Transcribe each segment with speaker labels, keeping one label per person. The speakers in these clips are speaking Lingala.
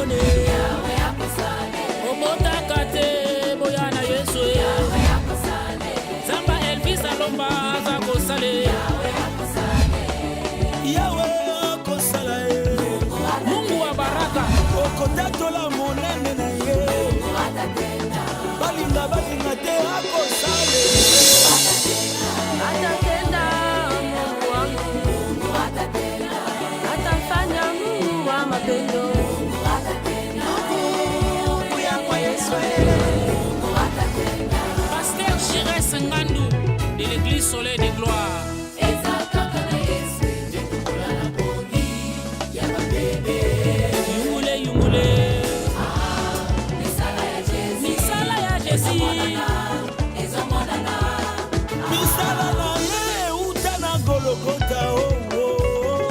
Speaker 1: pone obotaka te boyana Yesu Zamba Elvis alomba aza kosale Yahweh akosala Mungu wa baraka okotatola monene na ye balinga te akosale
Speaker 2: atatenda Mungu wangu atafanya Mungu wa mapendo
Speaker 1: Pasteur Chires Ngandou de l'église Soleil de Gloire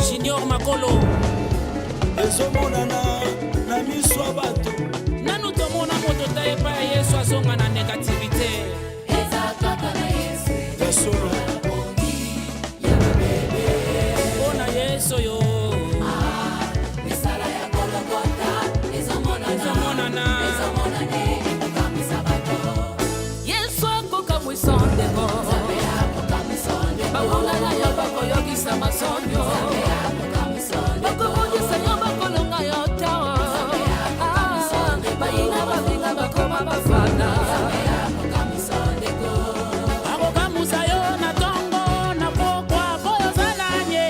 Speaker 1: Junior Makolo
Speaker 3: ezomonana na miso ya bato
Speaker 1: nanu tomona moto ta epa ya Yesu azonga na négativité mpona Yesu yo ezomonana
Speaker 2: Yesu akokamwisa ndeko bakongana yo bakoyokisa masonyo bakobongisa yo bakolonga yo tawa bayina babinga bakoma bafana
Speaker 1: akokamusa yo na tongo na pokwa boyozala nye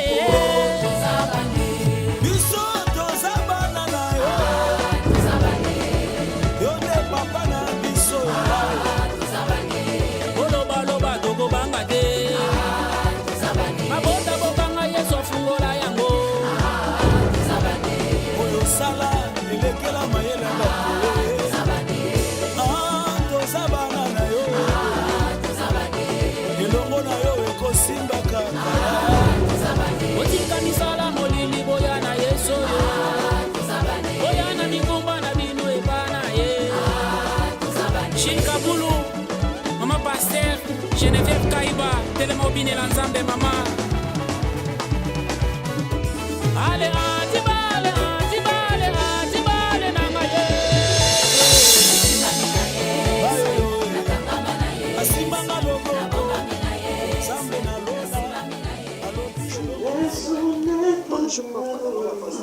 Speaker 3: biso toza bana na yo yo nde papa na biso
Speaker 1: olobaloba tokobanga te babota bokanga Yesu afungola yango
Speaker 3: oyo sala elekela mayele ya bato toza bana na yo elongo na yo ekosimbaka
Speaker 1: otika misala molili boya na Yesu boya na mikumba na bino epa na ye Chinkabulu Mama Pasteur Geneviève Kaiba Telemobine la Nzambe mama Ale antibale nanga ye
Speaker 3: asimbanga loboko Nzambe na lola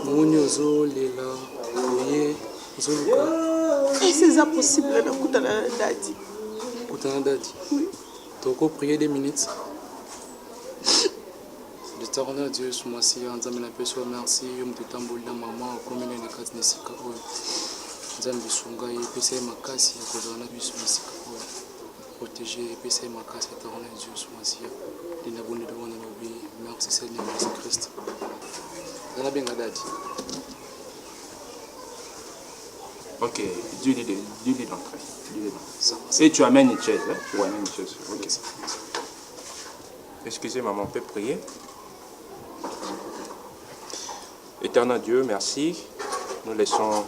Speaker 4: moni ozolela oye ozoluka
Speaker 5: c'est ça possible na kutana na dadi
Speaker 4: kutana dadi toko prier 2 minutes. L'éternel Dieu sur ma scie nzambe na peso merci yo mtutambolila mama okomina na kati na sika oyo nzambe sunga ye pesa makasi ya kozala na biso na sika oyo protéger pesa makasi éternel Dieu sur ma scie dina bonne de wana lobi merci Seigneur Jésus Christ zala benga dadi.
Speaker 6: Ok, Dieu dit d'entrer. Et tu amènes une chaise, hein? Tu amènes une chaise. Ok. Excusez maman, on peut prier. Éternel Dieu, merci. Nous laissons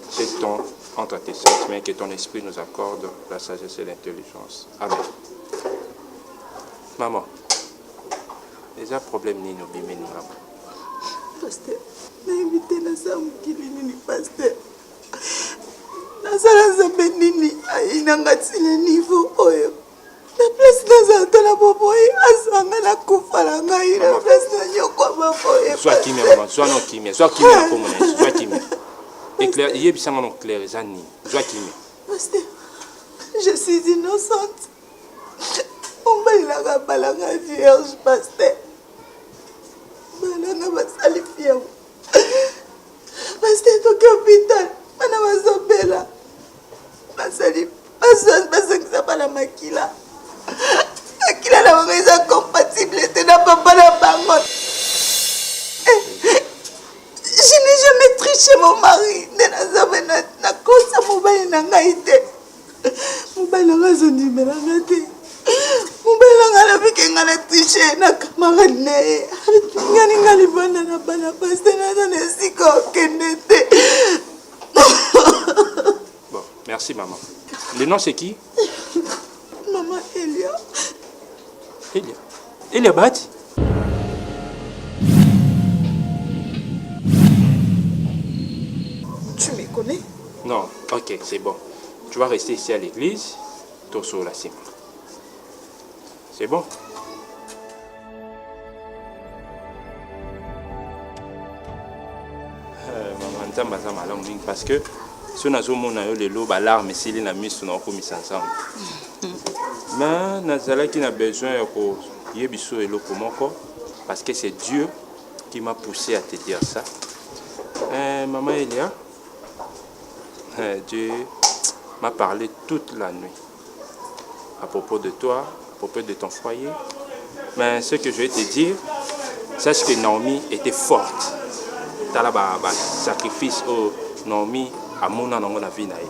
Speaker 6: ce temps entre tes saintes mains, que ton esprit nous accorde la sagesse et l'intelligence. Amen. Maman, les problèmes ni nous bimé nous maman.
Speaker 5: Pasteur, m'invité na samukili nini pasteur. Nasala nzambe nini ayinanga tile niveau oyo. La place naza tala boboye asanga na kufa la ngai la place na nyoko boboye.
Speaker 6: Sois qui maman, sois non qui sois qui pour mon sois qui éclair, y est non clair zani, sois qui
Speaker 5: Pasteur, je suis innocente. On m'a la balanga vierge pasteur. Balanga basali fiamu. Pasteur toki hôpital, mana bazobela. Basali basangisa bala makila. Makila na bango eza compatible te na papa na bango. Je n'ai jamais triché mon mari. Na kosa mobali na ngai te. Mobali na ngai azondimela nga te. Mobali na ngai alobiki nga na triché na camarade na ye. Ngani nga libanda na bana paste naza na esika okende te.
Speaker 6: Bon, merci maman. Le nom c'est qui?
Speaker 5: Maman Elia.
Speaker 6: Elia. Elia Bati. Non, ok, c'est bon. Tu vas rester ici à l'église, tout sur la cime. C'est bon? Maman, nzambe aza malamu mingi parce que so nazomona yo lelo balarme esili na miso na okomisa nzambe. Mais nazalaki na besoin ya koyebiso eloko moko parce que c'est Dieu qui m'a poussé à te dire ça. Maman Elia, Dieu m'a parlé toute la nuit à propos de toi, à propos de ton foyer. Mais ce que je vais te dire, sache que Naomi était forte. Tala ba sacrifice au Naomi à mon anango na vie na ye.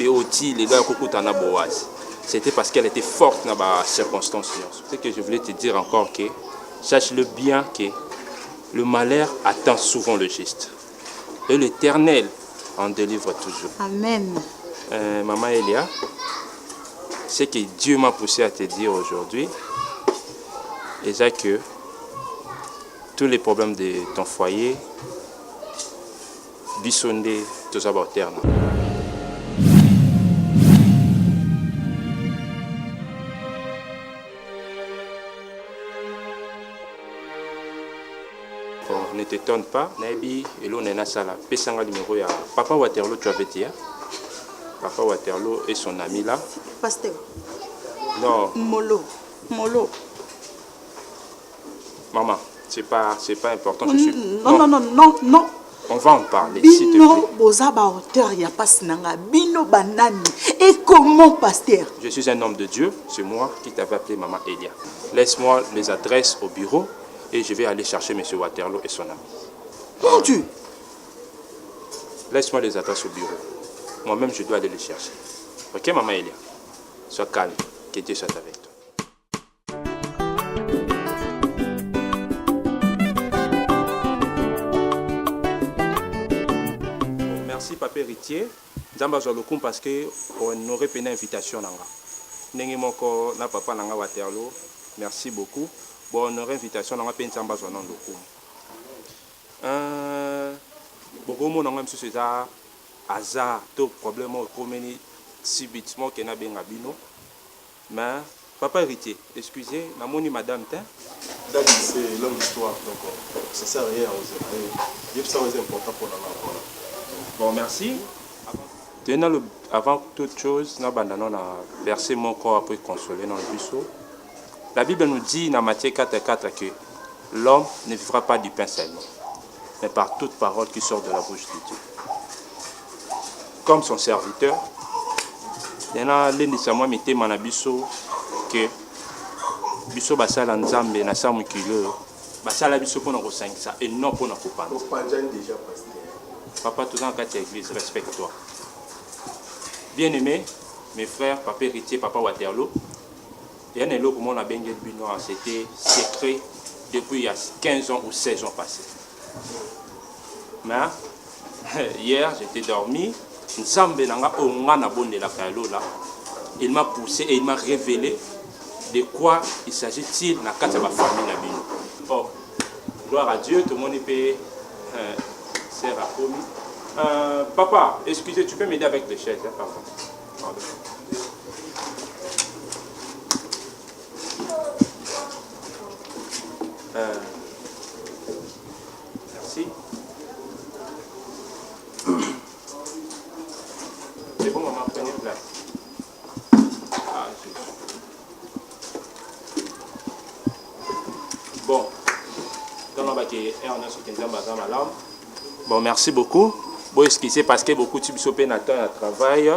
Speaker 6: Et aussi les gars kokuta na Boaz. C'était parce qu'elle était forte dans les circonstances. Ce que je voulais te dire encore que sache-le bien que le malheur attend souvent le juste. Et l'Éternel en délivre toujours.
Speaker 5: Amen.
Speaker 6: Maman Elia, ce que Dieu m'a poussé à te dire aujourd'hui, c'est que tous les problèmes de ton foyer, bisondé, tout ça va au terme. Ne t'étonne pas, Nabi, et l'on est na sala. Pesanga numéro ya Papa Waterloo, tu avais dit. Papa Waterloo et son ami là.
Speaker 5: Pasteur.
Speaker 6: Non.
Speaker 5: Molo.
Speaker 6: Maman, c'est pas important.
Speaker 5: Non.
Speaker 6: On va en parler, s'il te plaît.
Speaker 5: Bino boza ba hauteur ya passe nanga. Bino banani. Et comment, pasteur?
Speaker 6: Je suis un homme de Dieu. C'est moi qui t'avais appelé Maman Elia. Laisse-moi les adresses au bureau. Et je vais aller chercher M. Waterloo et son ami.
Speaker 5: Mon Dieu!
Speaker 6: Laisse-moi les adresses au bureau. Moi-même, je dois aller les chercher. Ok, Maman Elia? Sois calme. Que Dieu soit avec toi. Merci, Papa Héritier. Nzamba Zolokum parce qu'on aurait payé une invitation. Nengi moko na Papa Nanga Waterloo. Merci beaucoup. Bon, on aurait invitation, on a peine de beaucoup. Beaucoup de gens sont là, hasard, tout problème, comme subitement qu'il y a bino. Mais Papa Héritier, excusez, la moni madame t'es.
Speaker 3: C'est longue histoire, donc ça sert à rien aux ça c'est important pour la.
Speaker 6: Bon, merci. Avant toute chose, nous avons versé mon corps pour consoler dans le buisson. La Bible nous dit dans Matthieu 4,4 que l'homme ne vivra pas du pain seulement, mais par toute parole qui sort de la bouche de Dieu. Comme son serviteur, il y en a l'un de ses mois qui m'a dit que biso basala nzambe na samu kilo basala biso pour nous ça et non pour nous couper. Papa, tout dans la église, respecte-toi. Bien-aimés, mes frères, Papa Héritier, Papa Waterloo. Il y a un élo pour moi, c'était secret depuis il y a 15 ans ou 16 ans passés. Mais hier, j'étais dormi. Il m'a poussé et il m'a révélé de quoi il s'agit-il dans la famille. Oh, gloire à Dieu, tout le monde peut sert à commis. Papa, excusez, tu peux m'aider avec les chaises, hein, pardon. Merci. C'est bon, maman, prenez place. Bon. Bon, merci beaucoup. Bon, excusez parce que beaucoup de choses à travail.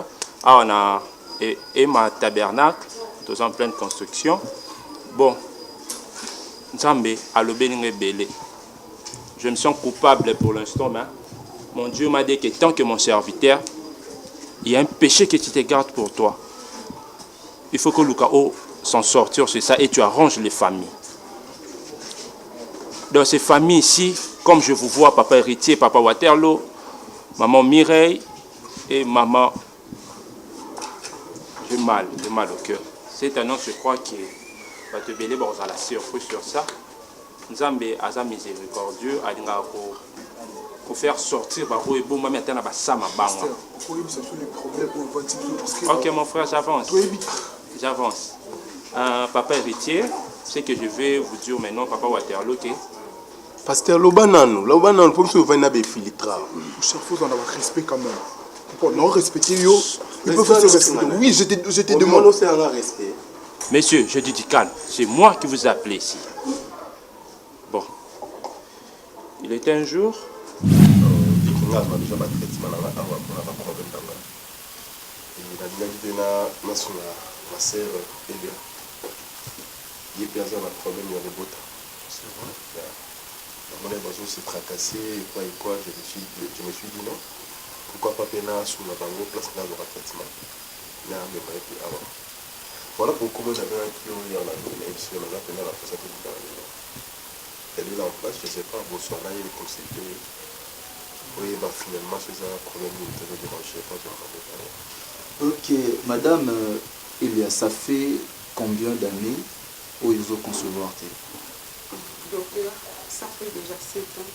Speaker 6: On a et ma tabernacle, tous en pleine construction. Bon. Nzambe a le béni belé. Je me sens coupable pour l'instant, mais mon Dieu m'a dit que tant que mon serviteur, il y a un péché que tu te gardes pour toi. Il faut que Lucao s'en sortir sur ça et tu arranges les familles. Dans ces familles ici, comme je vous vois, Papa Héritier, Papa Waterloo, Maman Mireille et Maman, j'ai mal au cœur. Cette annonce, je crois que va te béler, bon, on a la surprise sur ça. Nzambe aza miséricordieux, alinga pour faire sortir Baro et Bouma maintenant à Sama Bangwa. Ok mon frère, j'avance. J'avance. Papa héritier, ce que je vais vous dire maintenant, Papa Waterloo, ok?
Speaker 3: Pasteur Lobanano, pour que vous venez de filtra.
Speaker 7: Cher faut en avoir respect quand même. Pour non respecter yo, il faut faire respect. Oui, je te demande.
Speaker 3: C'est un respect.
Speaker 6: Messieurs, je dis du calme. C'est moi qui vous ai appelé ici. Bon. Il était un jour.
Speaker 3: Mon émotion s'est tracassée et quoi, je me suis dit non. Pourquoi pas pénal sous la bango place dans le traitement. Voilà pourquoi j'avais un client hier là, et si on a pénal après ça tout dans le elle est là en place, je ne sais pas, bonsoir là, il est consulté. Oui, bah finalement, c'est ça, problème de déranger, pas de parler.
Speaker 8: Ok, madame Elia, ça fait combien d'années où ils ont concevoir?
Speaker 9: Docteur, ça fait déjà 7 ans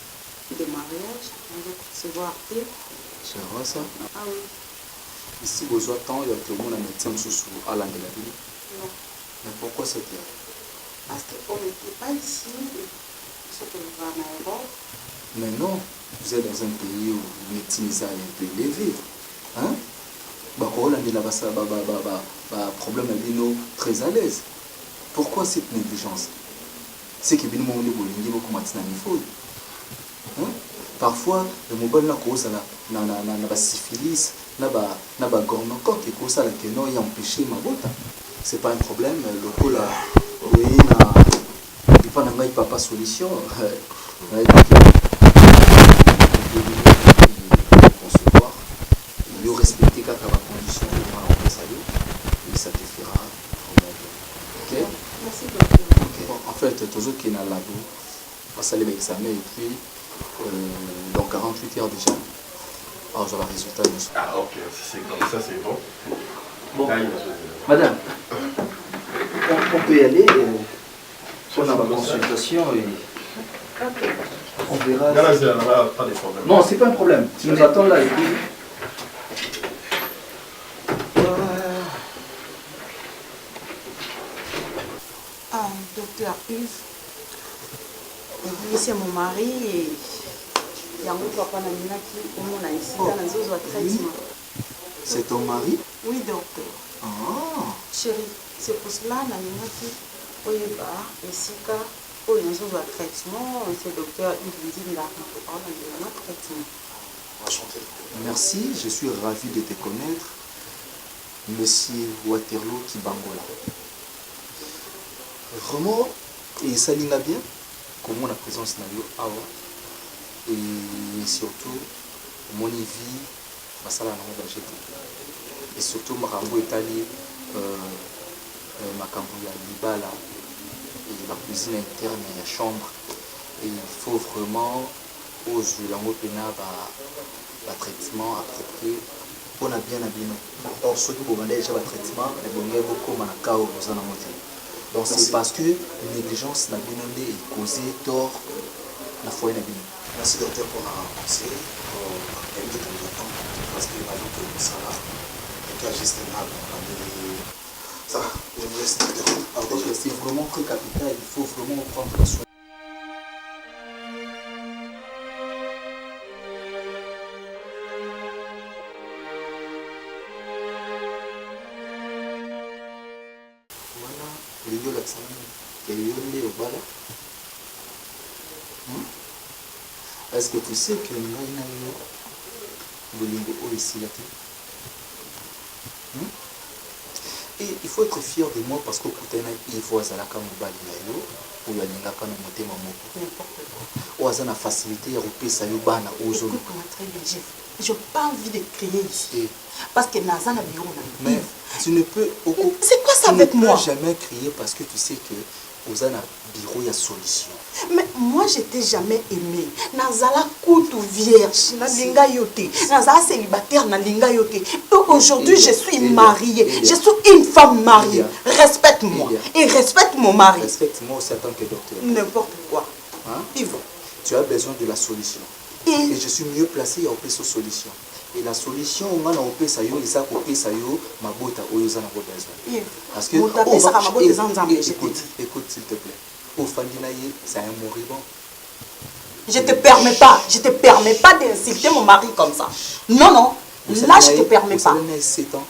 Speaker 9: de mariage, on va concevoir.
Speaker 8: C'est vrai ça?
Speaker 9: Ah oui.
Speaker 8: Ici, vous avez tant, il y a tout le monde à médecin sous à la de la ville.
Speaker 9: Non.
Speaker 8: Mais pourquoi c'est bien?
Speaker 9: Parce qu'on n'était pas ici, ce que nous va en Europe.
Speaker 8: Mais non, vous êtes dans un pays où la médecine est un peu élevée. Hein? Bah, on a problème avec nous très à l'aise. Pourquoi cette négligence? C'est que bien mon bolingi beaucoup maintenant il faut. Parfois le mobile na cause na syphilis na ba gonorrhée cause la que non y empêcher ma bota. C'est pas un problème le coup là oui na il pas na pas solution. Concevoir il respecter quand la condition de ma salut et ça te fera OK?
Speaker 9: Merci docteur.
Speaker 8: En fait, tous qui sont là, on va saluer l'examen et puis dans 48 heures déjà, alors j'ai le résultat.
Speaker 3: Ah ok, si c'est comme ça, c'est bon.
Speaker 8: Bon, madame, on peut y aller, on a ma consultation et on verra.
Speaker 3: Non, pas de problème.
Speaker 8: Non, c'est pas un problème, tu nous attends là et puis...
Speaker 9: Docteur Yves, c'est mon mari et il y a un papa qui
Speaker 8: c'est ton mari?
Speaker 9: Oui, docteur.
Speaker 8: Ah.
Speaker 9: Chérie, c'est pour cela que je traitement. C'est docteur Yves là, traitement.
Speaker 8: Merci, je suis ravi de te connaître, Monsieur Waterloo Kibangola. Vraiment, et ça l'ina bien, comment la présence n'a eu à et surtout, mon vie, face à la et surtout, ma cambo est allé, ma cambo ya libala, et la cuisine interne, la chambre, et il faut vraiment, aux lango pena, le traitement approprié, on a bien habillé. Or, ceux qui vont déjà le traitement, ils vont beaucoup à la chaos, vous en avez. Donc c'est parce que la négligence n'a bien et causé tort la foi n'a bien.
Speaker 10: Merci docteur pour la conseil, pour inviter ton temps, parce qu'il m'a dit que ça va, et qu'il y a juste un arbre. Ça va, je vous laisse docteur.
Speaker 8: C'est vraiment très capital, il faut vraiment prendre soin. Est-ce que tu sais que nous avons ici là? Et il faut être fier de moi parce que il faut que ou il y a une facilité
Speaker 9: je n'ai pas envie de crier ici. Parce que Nazan a bureau.
Speaker 8: Mais tu ne peux.
Speaker 9: C'est quoi ça avec moi?
Speaker 8: Tu ne peux jamais crier parce que tu sais que aux ana bureau il y a solution.
Speaker 9: Mais moi je t'ai jamais aimé. Nazala coutu vierge, na linga yote. Nazala célibataire na linga yote. Aujourd'hui je suis mariée. Je suis une femme mariée. Respecte-moi et respecte mon mari.
Speaker 8: Respecte-moi aussi en tant que docteur.
Speaker 9: N'importe quoi.
Speaker 8: Hein?
Speaker 9: Yves.
Speaker 8: Tu as besoin de la solution. Et je suis mieux placé à opérer solution. Et la solution, on a opéré ça, il ça opéré ça, ma botte à besoin. Parce que écoute s'il te plaît. Au Fandinaye, c'est un moribond.
Speaker 9: Je te permets pas d'insulter mon mari comme ça. Non, non. Là, je te permets pas.
Speaker 8: 7 ans.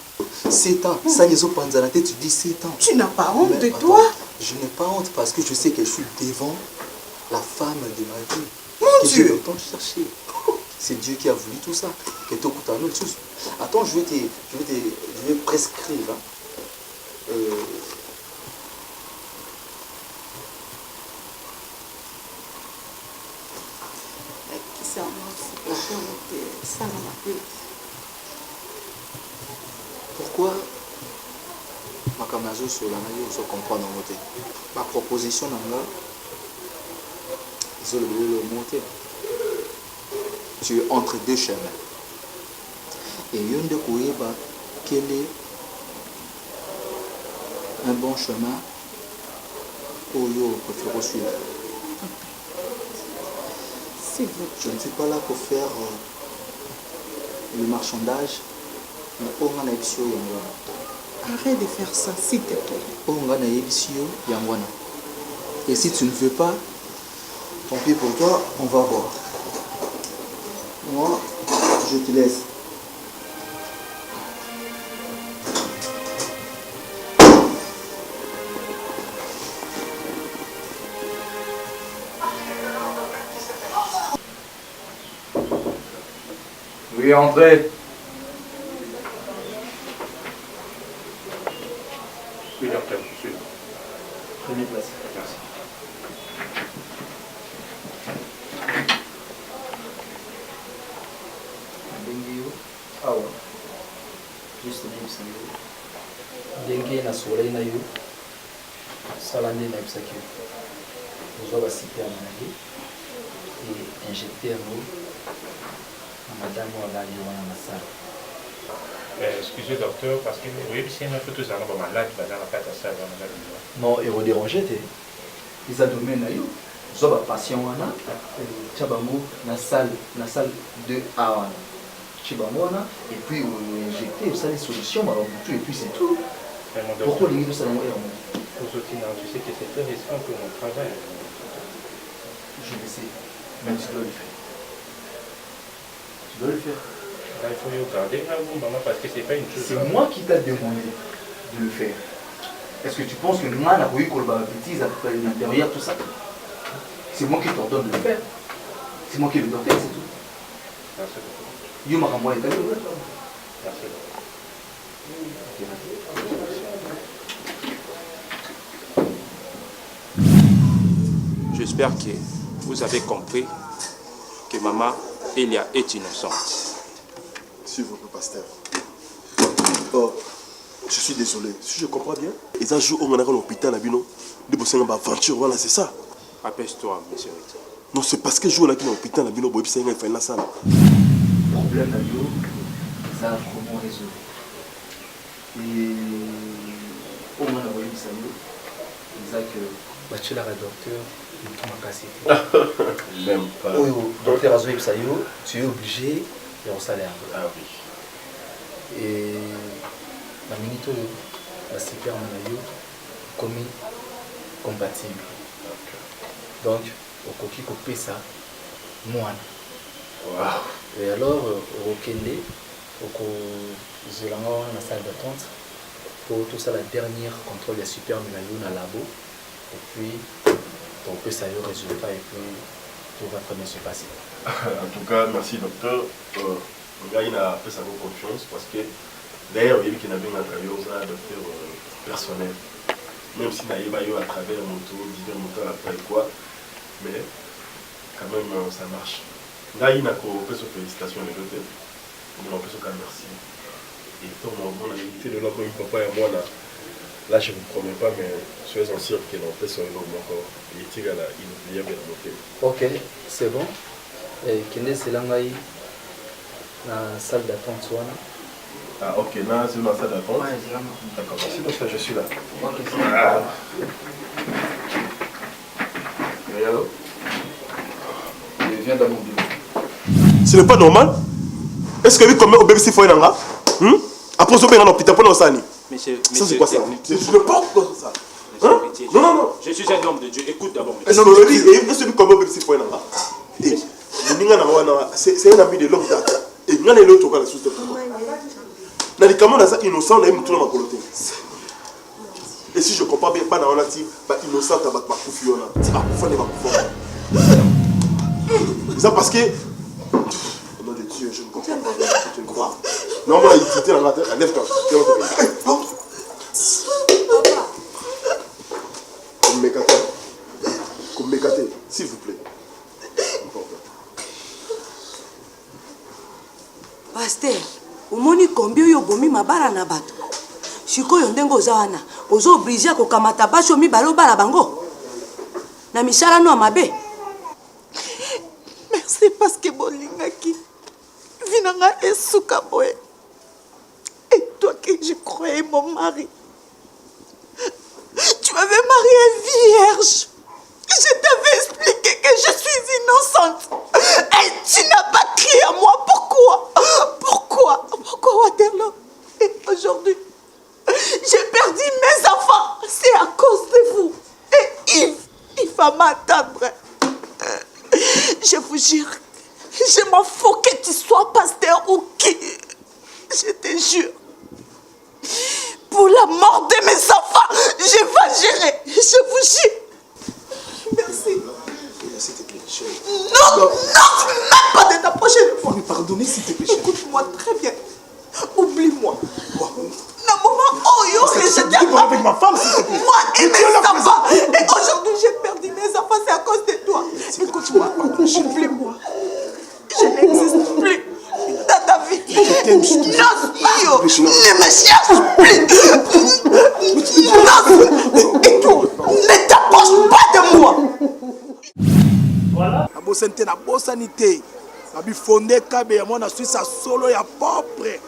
Speaker 8: 7 ans. Ça, les autres tu dis 7 ans.
Speaker 9: Tu n'as pas honte de toi?
Speaker 8: Je n'ai pas honte parce que je sais que je suis devant la femme de ma vie.
Speaker 9: Mon Dieu.
Speaker 8: J'ai le temps de chercher. C'est Dieu qui a voulu tout ça. Attends, je vais prescrire. Pourquoi ma camazo sur la maille, on se comprend dans côté. Ma proposition dans là, ils ont le monter. Tu es entre deux chemins. Et une de Kouéba, quel est un bon chemin pour yo préfère suivre? Je ne suis pas là pour faire le marchandage, mais on a
Speaker 9: arrête de faire ça, s'il te plaît.
Speaker 8: Et si tu ne veux pas, tant pis pour toi, on va voir. Moi, je te laisse.
Speaker 11: Oui, André.
Speaker 6: Oui, docteur, je suis là.
Speaker 11: Prenez place.
Speaker 6: Merci.
Speaker 11: Awa. Juste ndenge na soleil na yo sala nde nayebisaki yo ozwa basiperne na ye e injecte yango na madame oyo alali wana na sala.
Speaker 6: Excusez docteur, parce que vous voyez, si on a fait tout ça, on va malade, on va faire ça, on va
Speaker 11: non, et redéranger te eza domaine na yo ozwa bapatient wana tia bango na salle 2A wana et puis on injecter ça les solutions et puis c'est tout. Pourquoi les gens ça
Speaker 6: tu sais que c'est très risquant pour mon travail.
Speaker 11: Je le sais, mais tu dois le faire. Tu dois le faire.
Speaker 6: Là, il faut y regarder maman, parce que c'est pas une chose.
Speaker 11: C'est moi qui t'ai demandé de le faire. Est-ce que tu penses que moi n'a pas eu qu'on bêtise à l'intérieur tout ça? C'est moi qui t'ordonne de le faire. C'est moi qui le dois faire, c'est tout.
Speaker 6: Merci beaucoup. J'espère que vous avez compris que maman Elia est innocente.
Speaker 3: S'il vous plaît, pasteur. Oh, je suis désolé. Si je comprends bien, ils ont joué au l'hôpital à Bino. Ils ont une aventure, voilà, c'est ça.
Speaker 6: Apaise-toi, monsieur.
Speaker 3: Non, c'est parce que je joue à l'hôpital à Bino, ils ont fait la salle.
Speaker 11: Problème à yo, ça a comment résoudre. Et au moins la voyage ça yo, ils a que bachelor à docteur, il m'a cassé.
Speaker 3: Même pas.
Speaker 11: Oh, docteur à zoé ça yo, tu es obligé de un salaire.
Speaker 3: Ah oui.
Speaker 11: Et la minute la super manayo comme compatible. Donc au coquille coupé ça, moi.
Speaker 3: Wow.
Speaker 11: Et alors, au Kende, au Zolanga, dans la salle d'attente, pour tout ça, la dernière contrôle des super Milayo dans le labo. Et puis, on peut savoir le résultat et puis tout va très bien se passer.
Speaker 3: En tout cas, merci docteur. Le gars, il a fait sa confiance parce que d'ailleurs, il y a qui n'a bien travaillé au docteur personnel. Même si il a eu à travers mon tour, divers moteurs après quoi, mais quand même, ça marche. Là, il y a une félicitations les deux. On a fait merci. Et comme on a évité de l'homme, papa et moi, là, je ne vous promets pas, mais soyez en sûr qu'il en fait sur l'homme encore. Il est inoubliable et remonté.
Speaker 11: Ok, c'est bon. Et Kende, c'est là, dans la salle d'attente.
Speaker 3: Ah, ok, là, c'est dans la salle d'attente.
Speaker 11: Ouais, c'est là.
Speaker 3: D'accord, merci parce que je suis là.
Speaker 11: Ok, c'est bon.
Speaker 3: Et alors?
Speaker 11: Je viens dans mon bureau.
Speaker 3: Ce n'est pas normal. Est-ce que lui comme au BBC faut un après ça, on va à l'hôpital pour l'enseigne. Ça c'est quoi ça? Je ne pense pas ça. Hein? Non.
Speaker 6: Je suis un homme de Dieu. Écoute d'abord.
Speaker 3: Est-ce que lui comme au BBC faut un c'est un ami de longue date. Et il y a l'autre qui est sous le médicament innocent, il y a tout dans ma colonie. Et si je ne comprends bien, pas dans la innocent, tu vas te faire ça parce que. Au nom de Dieu, je ne comprends pas. Tu me crois? Non, moi, il était dans la tête. Lève-toi. Comme mécaté, s'il vous plaît.
Speaker 12: Pasteur, omoni combien yo bomi mabara na bato. Sikoyo ndenge oza wana, ozo oblige kokamata basi omi balobala bango. Na misala no mabe.
Speaker 5: Merci parce que bolingaki. Vinanga esuka boye. Et toi que je croyais mon mari. Tu m'avais mariée vierge. Je t'avais expliqué que je suis innocente. Et tu n'as pas crié à moi. Pourquoi Waterloo? Et aujourd'hui, j'ai perdu mes enfants. C'est à cause de vous. Et il va m'attendre. Je vous jure, je m'en fous que tu sois pasteur ou qui. Je te jure. Pour la mort de mes enfants, je vais gérer. Je vous jure. Merci.
Speaker 10: S'il te plaît, chérie.
Speaker 5: Non, même pas de t'approcher de moi.
Speaker 10: Mais pardonnez, s'il te plaît, chérie.
Speaker 5: Écoute-moi très bien. Oublie-moi. Non, maman, que je t'aime
Speaker 10: avec ma femme, s'il te plaît.
Speaker 5: Moi et mes enfants. Et aujourd'hui, j'ai perdu mes enfants, c'est à cause de toi. Écoute-moi, oublie-moi. Je n'existe plus dans ta vie. Non, ne me cherche plus. Non, et tout, ne t'approche pas de moi.
Speaker 10: Voilà. La bossanité, la bossanité. La bifondé, kabe, moi, je suis sa solo, ya propre.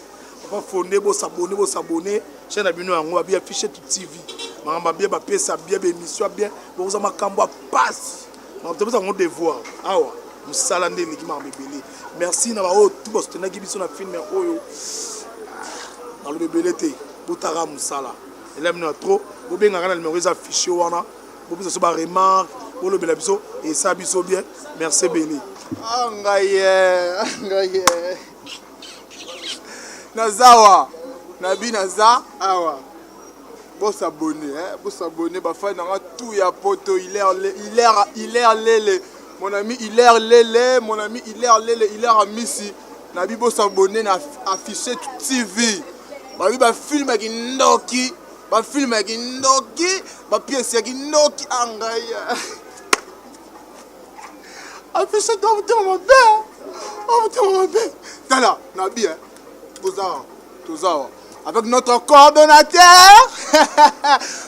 Speaker 10: On va fonder, bon s'abonner. Chaîne à bino, on va bien afficher tout TV. On va bien papier, ça bien, émission bien. Bon, vous avez un passe. On va un devoir. Ah ouais. Nous salons les gens bébé. Merci na ba o tout boss tena ki biso na film oyo. Dans le bébé l'été. Botara musala. Et là maintenant trop. Bo benga na numéro affiché wana. Bo biso so ba remarque. Bo le bela biso et ça biso bien. Merci Béli.
Speaker 7: Angaye. Nazawa. Nabi naza awa. Bon s'abonner, bah fan na tout ya poto il est lele. Mon ami Hilaire Lele, Hilaire Amissi. Nabi bo s'abonner na affiché tout TV. Babi ba film avec Noki, ba pièce avec Noki angaye. Affiché dans mon père. Tala, Nabi hein. Tozawa. Avec notre coordonnateur.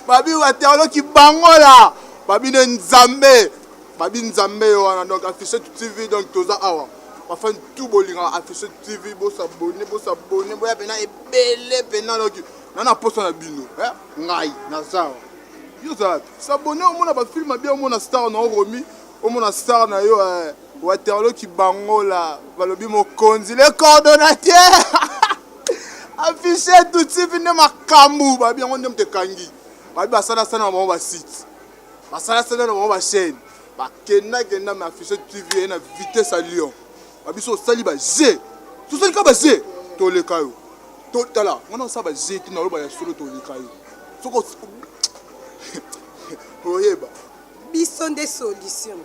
Speaker 7: Babi Waterloo qui bangola. Babi Nzambe. Babi Nzambe donc affiché tout TV donc toza awa. Enfin tout bolinga affiché TV bo s'abonner boya pena ebele pena donc nana poso na bino ngai na sawa. Yo ça s'abonner au mona ba film bien au mona star na Romi au mona star na yo Waterloo qui bangola balobi mokonzi le coordonnateur. Affiché tout TV ne makambu babi on ndem te kangi. Babi basala sana na ba site. Basala sana na ba chaîne. Kena mais affiché TV na vitesse à Lyon. Abiso sali ba G. Tout ça ka ba G. To le kayo. To tala, on ça ba G ti na lo ba ya solo to le kayo. Soko oyeba.
Speaker 12: Bison des solutions.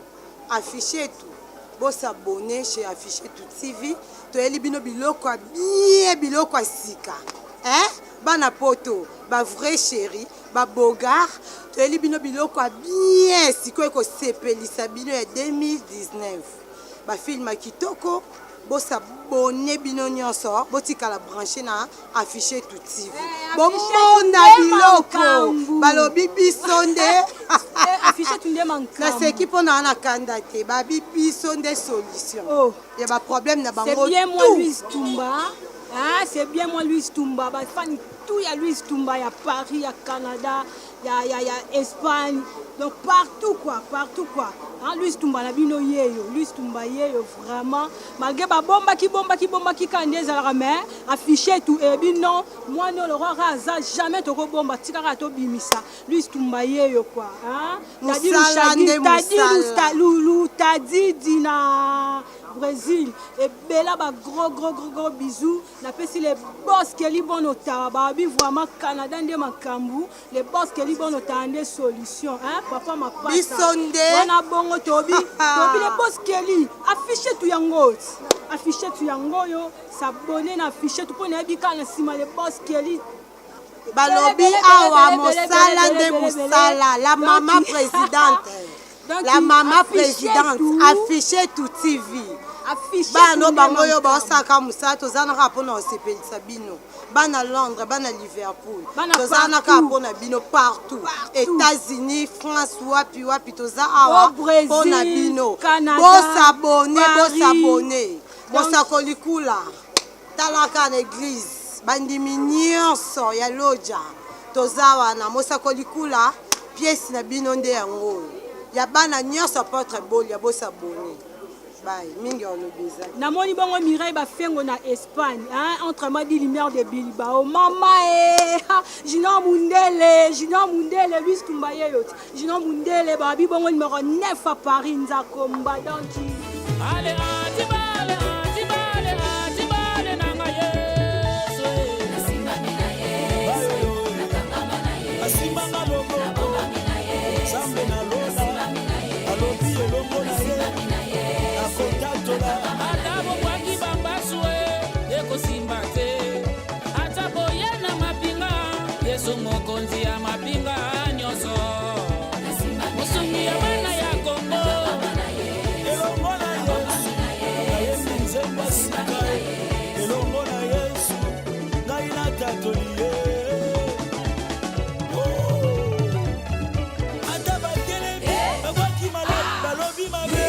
Speaker 12: Afficher tout. Bon s'abonner chez Afficher tout TV. To eli bino biloko bien biloko sika. Hein? Bana poto, ba vrai chéri, ba bogar. To eli bino biloko bien siko ko sepelisa bino ya 2019. Ba film kitoko, bo s'abonner bino nyonso, bo tikala brancher na Afficher tout TV. Bon mona biloko, balobi bisonde. Afficher tout le manque. Na c'est qui pona na kandate, ba bisonde solution. Oh, il y a pas problème na bango.
Speaker 13: C'est bien moi Louise Toumba. Ah, c'est bien moi Louise Toumba. Ba fan tout ya Louise Toumba, ya Paris, ya Canada.
Speaker 12: Espagne. Donc partout quoi. Hein, Luis Tumba na bino yeyo, Luis Tumba yeyo vraiment. Malgré ba bomba ki kandé zala mais affiché tout et bino moi non le roi raza jamais to ko bomba tikaka to bimisa. Luis Tumba yeyo quoi, hein? T'as dit na Brésil et bela ba gros bisous na pesi les boss que li bon otaba bi vraiment Canada ndé makambu les boss que li bon otande solution hein papa ma papa bisonde wana bongo tobi les boss que li afficher tout yango yo s'abonner na afficher tout pour na bika na sima les boss que li balobi awa mosala nde mosala la maman présidente. La maman présidente affiché tout TV. Bano bango yo ba saka musa tozana ka pona osepelisa bino. Bana Londres, bana Liverpool. Tozana ka pona bino partout. États-Unis, France, wapi toza awa pona bino. S'abonner. Bosakolikula. Talaka na église. Bandimi nyonso ya loja. Toza wana mosakolikula pièce na bino nde yango. Ya bana nyonso apôtre bol ya bosabone. Bye, mingi olobeza. Na moni bongo Mireille ba fengo na Espagne, hein, entre Madi Lumière de Bilbao. Mama Junior Mundele, Luis Tumba yot. Junior Mundele ba bi bongo numéro 9 à Paris Nzakomba donc. Allez, atibale nanga Yesu. Asimba mina Yesu. Nakanga na Yesu. Asimba ngalogo. Sambe na lola. Alobi elongo na ye. Akotatola. Atabo kwaki bambaswe. Eko simba te. Atabo yena mapinga. Yesu mokonzi ya mapinga nyoso. Musungi ya mana ya Kongo. Elongo na Yesu. Yesu nzemba sika. Elongo na Yesu. Ngai na katoliye. Balobi mabe